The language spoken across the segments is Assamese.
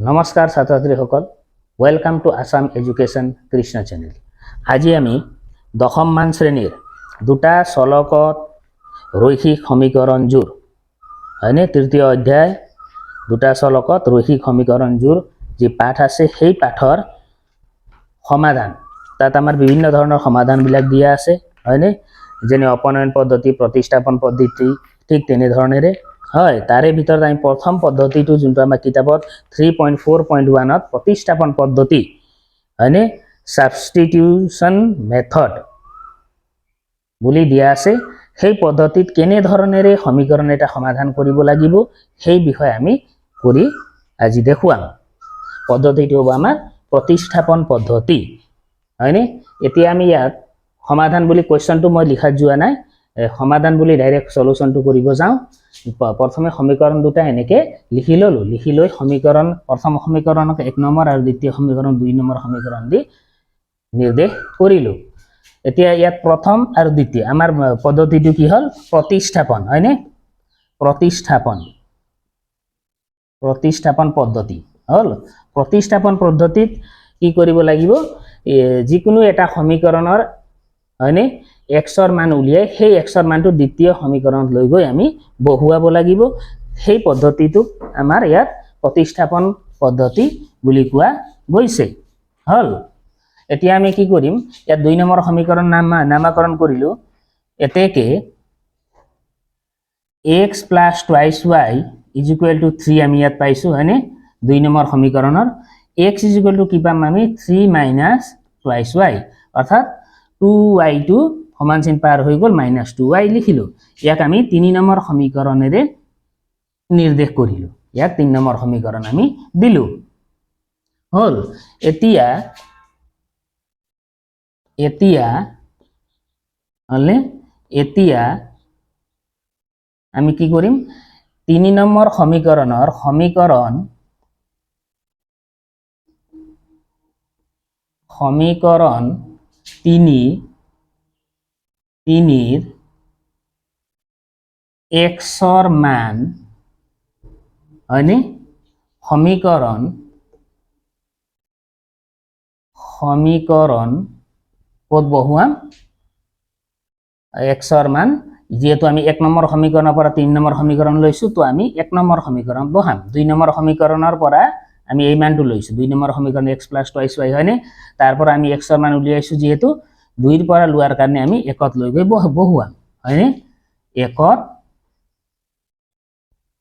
নমস্কাৰ ছাত্ৰ-ছাত্ৰীসকল, welcome to Assam education Krishna channel. আজি আমি দশম মান শ্ৰেণীৰ দুটা চলকত ৰৈখিক সমীকৰণ জোৰ হয়নে তৃতীয় অধ্যায় দুটা চলকত ৰৈখিক সমীকৰণ জোৰ যি পাঠ আছে সেই পাঠৰ সমাধান তাত আমাৰ বিভিন্ন ধৰণৰ সমাধানবিলাক দিয়া আছে হয়নে, যেনে অপনয়ন পদ্ধতি, প্ৰতিস্থাপন পদ্ধতি, ঠিক তেনে ধৰণেৰে হয়। তাৰে ভিতৰত আমি প্ৰথম পদ্ধতিটো যোনটো আমাৰ কিতাপত 3.4.1 ত প্ৰতিস্থাপন পদ্ধতি হয়নে, সাবস্টিটিউশন মেথড বুলি দিয়া আছে। সেই পদ্ধতিত কেনে ধৰণেৰে সমীকৰণ এটা সমাধান কৰিব লাগিব সেই বিষয়ে আমি কৰি আজি দেখুৱাম। পদ্ধতিটো হ'ব আমাৰ প্ৰতিস্থাপন পদ্ধতি হয়নে। এতিয়া আমি ইয়াত সমাধান বুলি কোৱেশ্চনটো মই লিখাত যোৱা নাই, সমাধান বুলি ডাইৰেক্ট সলিউশনটো কৰিব যাওঁ। প্ৰথমে সমীকৰণ দুটা এনেকে লিখি ললো, লিখি লৈ সমীকৰণ প্ৰথম সমীকৰণক 1 নম্বৰ আৰু দ্বিতীয় সমীকৰণ 2 নম্বৰ সমীকৰণ দি নিৰ্দেশ কৰিলো। এতিয়া ইয়াত প্ৰথম আৰু দ্বিতীয় আমাৰ পদ্ধতিটো কি হল, প্ৰতিস্থাপন হয়নে, প্ৰতিস্থাপন পদ্ধতি হল। প্ৰতিস্থাপন পদ্ধতিত কি কৰিব লাগিব, যিকোনো এটা সমীকৰণৰ হয়নে xৰ মান উলিয়াই সেই xৰ মানটো দ্বিতীয় সমীকৰণত লৈ গৈ আমি বহুৱাব লাগিব। সেই পদ্ধতিটো আমাৰ ইয়াত প্ৰতিস্থাপন পদ্ধতি বুলি কোৱা গৈছে হল। এতিয়া আমি কি কৰিম, ইয়াত 2 নম্বৰ সমীকৰণ নামাকৰণ কৰিলো। এতেকে x plus twice y is equal to 3 আমি ইয়াত পাইছো হয়নে। 2 নম্বৰ সমীকৰণৰ x is equal to কি পাম আমি 3 minus twice y, অৰ্থাৎ 2y টো সমান চিন পাৰ হৈ গল -2y লিখিলো। ইয়াক আমি 3 নম্বৰ সমীকৰণেৰে নিৰ্দেশ কৰিলো, ইয়াক 3 নম্বৰ সমীকৰণ আমি দিলো হল। এতিয়া আমি কি কৰিম, 3 নম্বৰ সমীকৰণৰ সমীকৰণ 3ৰ xৰ মান হয়নে, সমীকৰণ ক'ত বহুৱাম, xৰ মান যেহেতু আমি 1 নম্বৰ সমীকৰণৰ পৰা 3 নম্বৰ সমীকৰণ লৈছো তো আমি 1 নম্বৰ সমীকৰণ বহাম। 2 নম্বৰ সমীকৰণৰ পৰা আমি এই মানটো লৈছো, 2 নম্বৰ সমীকৰণ x plus twice y হয়নে, তাৰ পৰা আমি xৰ মান উলিয়াইছো যেহেতু 2 ৰ পৰা লোৱাৰ কাৰণে আমি 1ত লৈ গৈ বহুৱাম হয়নে, 1ত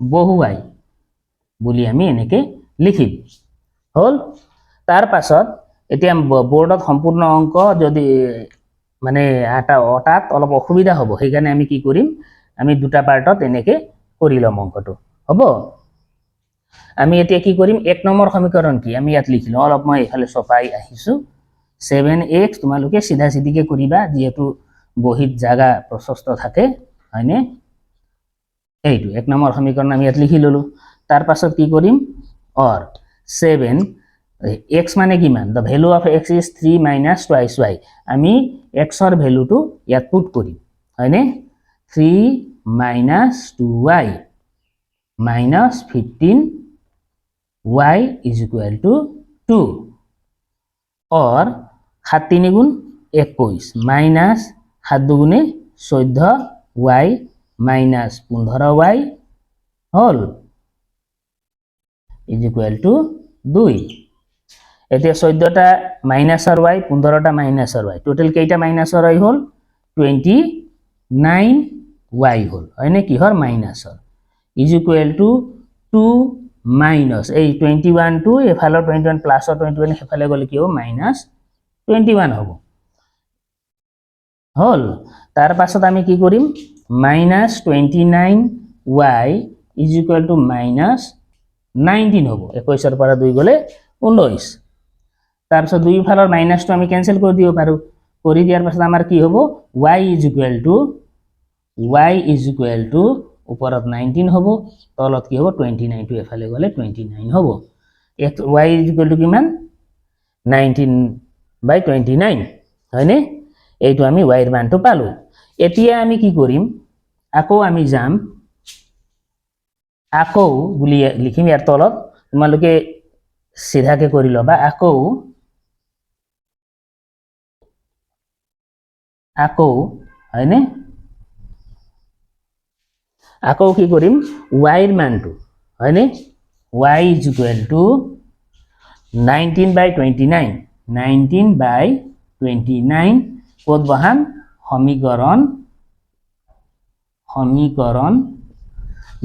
বহুৱাই বুলি আমি এনেকে লিখিম হল। তাৰ পাছত এতিয়া বোৰ্ডত সম্পূৰ্ণ অংক যদি মানে অটাত অলপ অসুবিধা হ'ব, সেইকাৰণে আমি কি কৰিম, আমি দুটা পাৰ্টত এনেকে কৰি লম অংকটো হ'ব। আমি এতিয়া কি কৰিম, 1 নম্বৰ সমীকৰণ কি আমি ইয়াত লিখিলো, অলপ মই এফালে চপাই আহিছো 7x, তোমালোকে সিধা সিধিকে কৰিবা যিহেতু বহিত জাগা প্ৰশস্ত থাকে হয়নে। এইটো 1 নম্বৰ সমীকৰণ আমি ইয়াত লিখি ললো। তাৰ পাছত কি কৰিম, অৰ 7 x মানে কিমান, the value of x is 3 minus twice y, আমি xৰ ভ্যালুটো ইয়াত পুট কৰিম হয়নে, 3 minus 2y minus 15y is equal to 2, or 7 3 গুণ 21 minus 7 দুগুণে 14y minus 15y hall is equal to 2। এতিয়া 14টা মাইনাসৰ y 15টা মাইনাসৰ y, টোটাল কেইটা মাইনাসৰ y হল 29y হল হয়নে, কিহৰ মাইনাসৰ, is equal to 2 মাইনাস এই 21 টো এফালৰ 21 প্লাসৰ 21 এফালে গলে কি হ'ব -21 হ'ব হল। তাৰ পাছত আমি কি কৰিম, -29y is equal to -19 হ'ব, 21ৰ পৰা 2 গলে 19। তাৰ পাছত দুই ফালৰ মাইনাসটো আমি ক্যান্সেল কৰি দিব পাৰো, কৰি দিয়াৰ পাছত আমাৰ কি হ'ব, y is equal to ওপৰত 19 হ'ব, তলত কি হ'ব 29 টো এফালে গলে 29 হ'ব। y is equal to কিমান 19/29 হয়নে, এইটো আমি y এর মানটো পালো। এতিয়া আমি কি কৰিম, আকৌ আমি যাম আকৌ বুলি লিখিম ইয়াৰ তলত, তোমালোকে সিধাকে কৰি লবা আকৌ হয়নে আকৌ কি কৰিম y ৰ মানটো হয়নে y is equal to 19/29 কত বহাম সমীকৰণ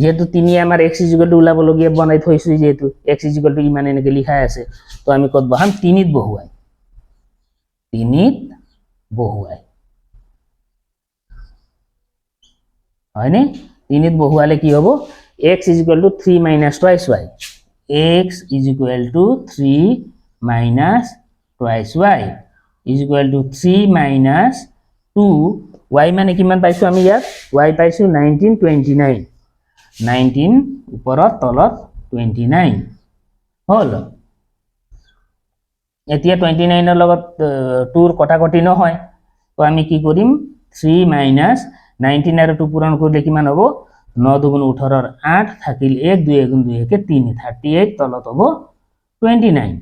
যেহেতু 3 আমাৰ x is equal to ওলাব লগিয়া বনাই থৈছো যেহেতু x is equal to ইমান এনেকে লিখা আছে তো আমি কত বহাম 3 ত বহুৱাই হয়নে 3 ত বহুৱালে কি হ'ব x is equal to 3 minus twice y x is equal to 3 minus twice y is equal to 3 minus 2 y মানে কিমান পাইছো আমি ইয়াত y পাইছো 19 ওপৰত তলত 29 হল এতিয়া 29 ৰ লগত 2 ৰ কটাকটি নহয় তো আমি কি কৰিম 3 minus 19 আৰু 2 পূৰণ কৰিলে কিমান হ'ব 9 2 18 ৰ 8 থাকিল 1 2 2 কে 3 38 তলত হ'ব 29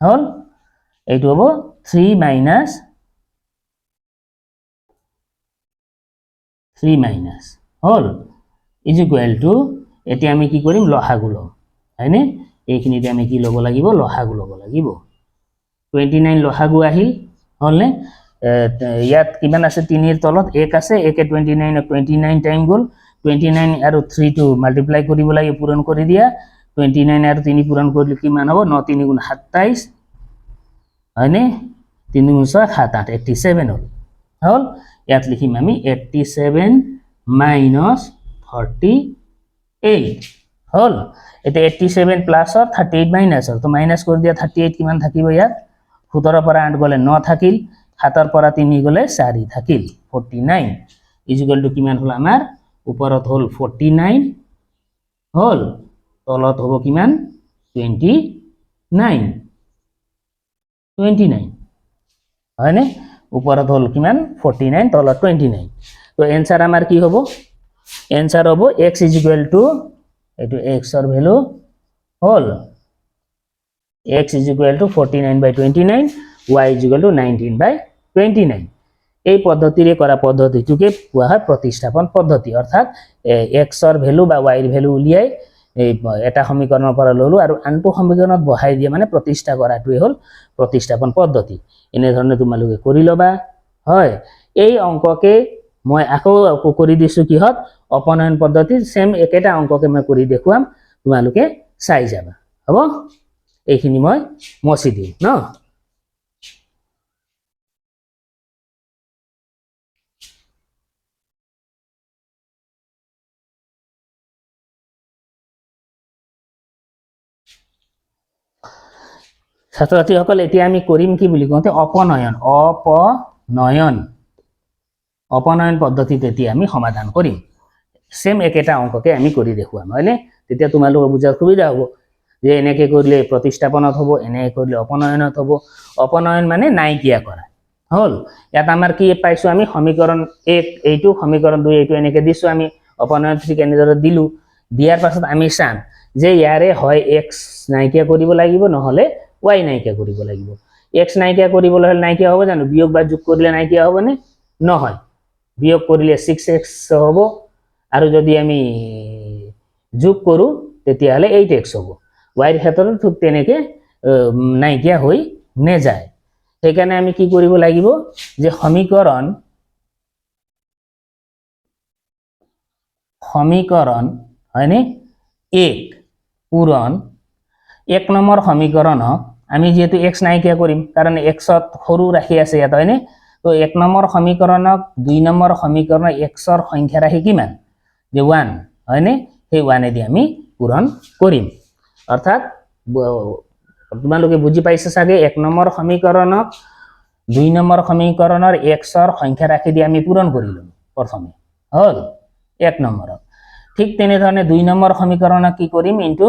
হল এইটো হ'ব 3 minus hall is equal to এতিয়া আমি কি কৰিম লসাগু লম হয়নে এইখিনিতে আমি কি লব লাগিব লসাগু লব লাগিব 29 লসাগু আহিল হলনে ইয়াত কিমান আছে 3 ৰ তলত 1 আছে 1 কে 29 টাইম গল 29 আৰু 3 টো মাল্টিপ্লাই কৰিব লাগে পূৰণ কৰি দিয়া 29 আৰু 3 পূৰণ কৰিলে কিমান হ'ব 9 3 গুণ 27 হয়নে 3 গুণ 6 7 8 87 হল ইয়াত লিখিম আমি 87 minus 48 হল এটা 87 প্লাস 38 মাইনাস তো মাইনাস কৰি দিয়া 38 কিমান থাকিব ইয়াত 17 পৰা 8 গলে 9 থাকিল 7 পৰা 3 গলে 4 থাকিল 49 is equal to কিমান হল আমাৰ ওপৰত হল 49 হল তলত হ'ব কিমান 29 হয়নে ওপৰত হল কিমান 49 তলত 29 তো এনসাৰ আমাৰ কি হ'ব এনসাৰ হ'ব x is equal to এটো x ৰ value hall x is equal to 49/29 y is equal to 19/29 এই পদ্ধতিৰে কৰা পদ্ধতিটোকে কোৱা হয় প্ৰতিস্থাপন পদ্ধতি অৰ্থাৎ x ৰ ভ্যালু বা y ৰ ভ্যালু উলিয়াই এটা সমীকৰণৰ পৰা ললো আৰু আনটো সমীকৰণত বহাই দিয়ে মানে প্ৰতিষ্ঠা কৰাটোই হল প্ৰতিস্থাপন পদ্ধতি এনে ধৰণে তোমালোকে কৰি লবা হয় এই অংককে মই আকৌ কৰি দিছো কিহত অপনয়ন পদ্ধতি সেম একেটা অংককে মই কৰি দেখুৱাম তোমালোকে চাই যাবা হ'ব এইখিনি মই মছি দিম ন ছাত্ৰছাত্ৰীসকল এতিয়া আমি কৰিম কি বুলি কওঁতে অপনয়ন পদ্ধতিত এতিয়া আমি সমাধান কৰিম সেম একেটা অংককে আমি কৰি দেখুৱাম হয়নে তেতিয়া তোমালোকৰ বুজাৰ সুবিধা হ'ব যে এনেকে কৰিলে প্ৰতিস্থাপনত হ'ব এনেকে কৰিলে অপনয়নত হ'ব অপনয়ন মানে নাইকিয়া কৰা হল ইয়াত আমাৰ কি পাইছো আমি সমীকৰণ 1 এইটো সমীকৰণ 2 এইটো এনেকে দিছো আমি অপনয়ন ঠিক এনেদৰে দিলু দিয়াৰ পাছত আমি চাম যে ইয়াৰে হয় x নাইকিয়া কৰিব লাগিব নহলে y নাইকিয়া কৰিব লাগিব x নাইকিয়া কৰিবলৈ হলে নাইকিয়া হ'ব জানো বিয়োগ বা যোগ কৰিলে নাইকিয়া হ'ব নে নহয় বিয়োগ কৰিলে 6x হ'ব আৰু যদি আমি যোগ কৰো তেতিয়া হলে 8x হ'ব y ৰ ক্ষেত্ৰত ঠিক তেনেকে নাইকিয়া হৈ নেযায় সেইকাৰণে আমি কি কৰিব লাগিব যে সমীকৰণ হয়নে 1 পূৰণ 1 নম্বৰ সমীকৰণক আমি যেহেতু x নাইকিয়া কৰিম কাৰণ x ত সৰু ৰাশি আছে ইয়াত হয়নে তো 1 নম্বৰ সমীকৰণক 2 নম্বৰ সমীকৰণৰ x ৰ সংখ্যা ৰাশি কিমান যে 1 হয়নে সেই 1 এদি আমি পূৰণ কৰিম অৰ্থাৎ তোমালোকে বুজি পাইছা সাগে 1 নম্বৰ সমীকৰণক 2 নম্বৰ সমীকৰণৰ x ৰ সংখ্যা ৰাশি দি আমি পূৰণ কৰিলো প্ৰথমে হল 1 নম্বৰত ঠিক তেনে ধৰণে 2 নম্বৰ সমীকৰণক কি কৰিম ইনটু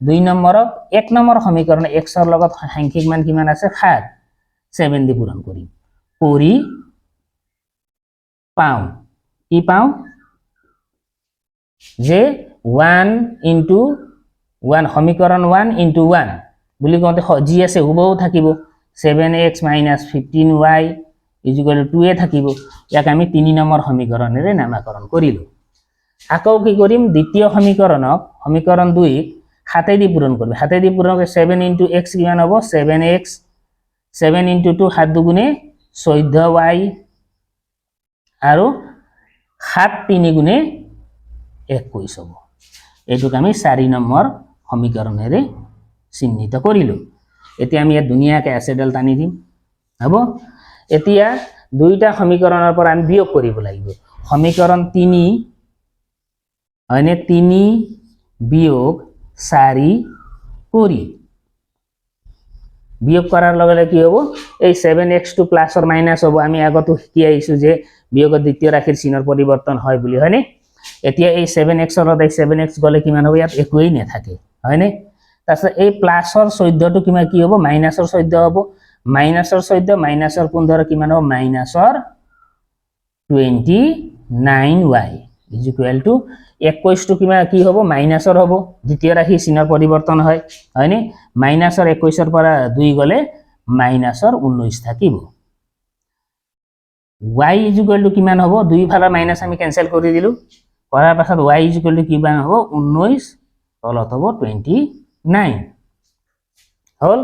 2 নম্বৰক 1 নম্বৰ সমীকৰণ x ৰ লগত সাংখ্যিক মান কিমান আছে 7 দি পূৰণ কৰিম কৰি পাও কি পাও যে 1 into 1 সমীকৰণ 1 into 1 বুলি কওঁতে যি আছে হুবহু থাকিব 7x - 15y = 2 থাকিব ইয়াক আমি 3 নম্বৰ সমীকৰণেৰে নামাকৰণ কৰিলো আকৌ কি কৰিম দ্বিতীয় সমীকৰণক সমীকৰণ 2 7 দি পূৰণ কৰিম 7 দি পূৰণ কৰি 7 * x কিমান হ'ব 7x 7 * 2 7 দুগুণে 14y আৰু 7 3 গুণে 21 হ'ব এইটোক আমি 4 নম্বৰ সমীকৰণেৰে চিহ্নিত কৰিলো এতিয়া আমি ইয়াত ধুনীয়াকৈ এছেডাল টানি দিম হ'ব এতিয়া দুইটা সমীকৰণৰ পৰা আমি বিয়োগ কৰিব লাগিব সমীকৰণ 3 হয়নে 3 বিয়োগ 4 কৰি বিয়োগ কৰাৰ লগে লগে কি হ'ব এই 7x টো প্লাস অৰ মাইনাস হ'ব আমি আগতো শিকি আহিছো যে বিয়োগৰ দ্বিতীয় ৰাশিৰ চিহ্নৰ পৰিৱৰ্তন হয় বুলি হয়নে এতিয়া এই 7x ৰ এই 7x গলে কিমান হ'ব ইয়াত একোই নাথাকে হয়নে তাৰছত এই প্লাসৰ 14 টো কিমান কি হ'ব মাইনাসৰ 14 হ'ব মাইনাসৰ 14 মাইনাসৰ 15 কিমান হ'ব মাইনাসৰ 29y = 21 টো কিমান কি হ'ব মাইনাসৰ হ'ব দ্বিতীয় ৰাশিৰ চিহ্নৰ পৰিৱৰ্তন হয় হয়নে মাইনাসৰ 21 ৰ পৰা 2 গলে মাইনাসৰ 19 থাকিব y = কিমান হ'ব দুই ফালৰ মাইনাস আমি কেনসেল কৰি দিলু কৰাৰ পাছত y = কিমান হ'ব 19 তলত হ'ব 29 হল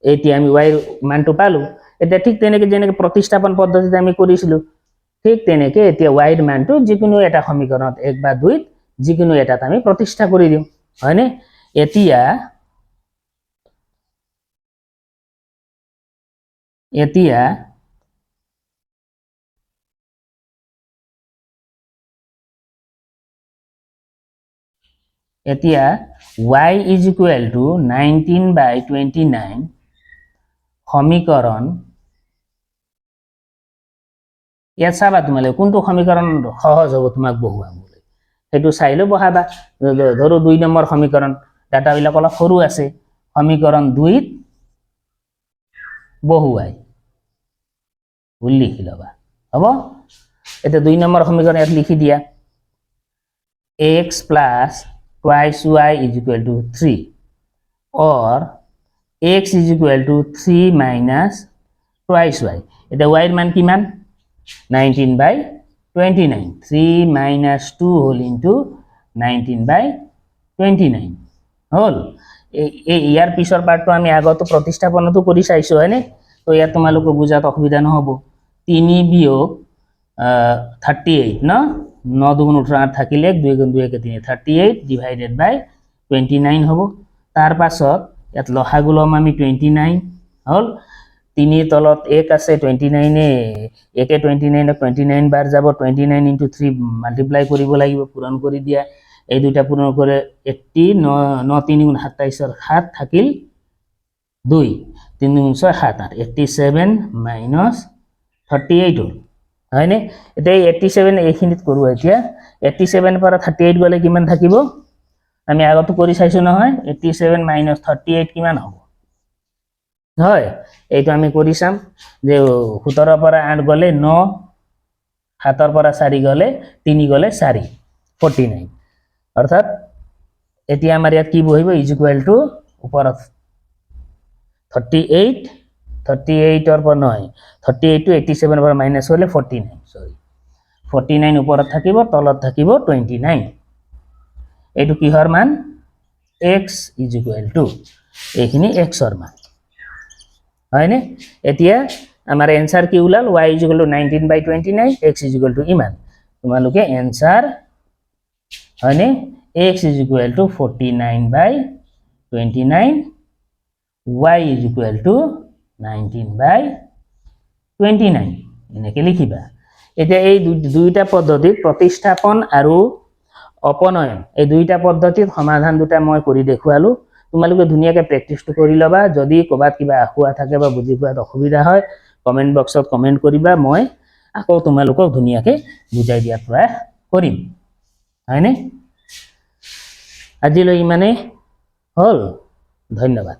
এতিয়া আমি y ৰ মানটো পালো এটা ঠিক তেনেকৈ যেনেকৈ প্ৰতিস্থাপন পদ্ধতিতে আমি কৰিছিলো ঠিক তেনেকৈ এতিয়া y ৰ মানটো যিকোনো এটা সমীকৰণত 1 বা 2 যিকোনো এটাত আমি প্ৰতিষ্ঠা কৰি দিম হয়নে এতিয়া y = 19/29 সমীকৰণ ইয়াত চাবা তোমালে কোনটো সমীকৰণ সহজ হ'ব তোমাক বহুৱাবলৈ সেইটো চাইলো বহাবা ধৰো 2 নম্বৰ সমীকৰণ ডাটাবিলাক অলপ সৰু আছে সমীকৰণ 2 ত বহুৱাই লিখি লবা হ'ব এটা 2 নম্বৰ সমীকৰণ ইয়াত লিখি দিয়া x + twice y = 3 or x = 3 - twice y এটা y ৰ মান কিমান 19/29 3 - 2 whole into 19/29 হল এই ইয়াৰ পিছৰ পাৰ্টটো আমি আগতো প্ৰতিস্থাপনটো কৰি চাইছো হয়নে তো ইয়াত তোমালোক বুজাত অসুবিধা নহব 3 বিয়োগ 38 ন 9 * 2 = 18 থাকিলে 2 * 2 = 3 38 / 29 হ'ব তাৰ পাছত ইয়াত লসাগু লম আমি 29 হল 3 তলত 1 আছে 29 এ 1 এ 29 ক 29 বাৰ যাব 29 * 3 মাল্টিপ্লাই কৰিব লাগিব পূৰণ কৰি দিয়া এই দুটা পূৰণ কৰে 80 9 3 * 27 ৰ 7 থাকিল 2 3 * 6 7 8 87 - 38 হল হয়নে এতিয়া 87 এইখিনিত কৰো এতিয়া 87 পৰা 38 গলে কিমান থাকিব আমি আগতো কৰি চাইছো নহয় 87 - 38 কিমান হ'ব হয় এইটো আমি কৰি চাম যে 17 পৰা 8 গলে 9 7 পৰা 4 গলে 3 গলে 4 49 অৰ্থাৎ এতিয়া আমাৰ ইয়াত কি বহিব = ওপৰত 38 ৰ পৰা নহয় 38 টো 87 পৰা মাইনাস হলে 49 সৰি 49 ওপৰত থাকিব তলত থাকিব 29 এইটো কিহৰ মান x = এইখিনি x ৰ মান হয়নে এতিয়া আমাৰ এনসার কি উলাল y = 19/29 x = ইমান তোমালোকে এনসার হয়নে x = 49/29 y = 19/29 এনেকৈ লিখিবা এতিয়া এই দুইটা পদ্ধতিত প্ৰতিস্থাপন আৰু অপনয়ন এই দুইটা পদ্ধতিত সমাধান দুটা মই কৰি দেখুৱালো তোমালোকে ধুনীয়াকৈ প্ৰেক্টিছটো কৰি লবা যদি কবাত কিবা আখুৱা থাকে বা বুজি পোৱাত অসুবিধা হয় কমেন্ট বক্সত কমেন্ট কৰিবা মই আকৌ তোমালোকক ধুনীয়াকৈ বুজাই দিয়াৰ প্ৰয়াস কৰিম হয়নে আজিলৈ ইমানে হল ধন্যবাদ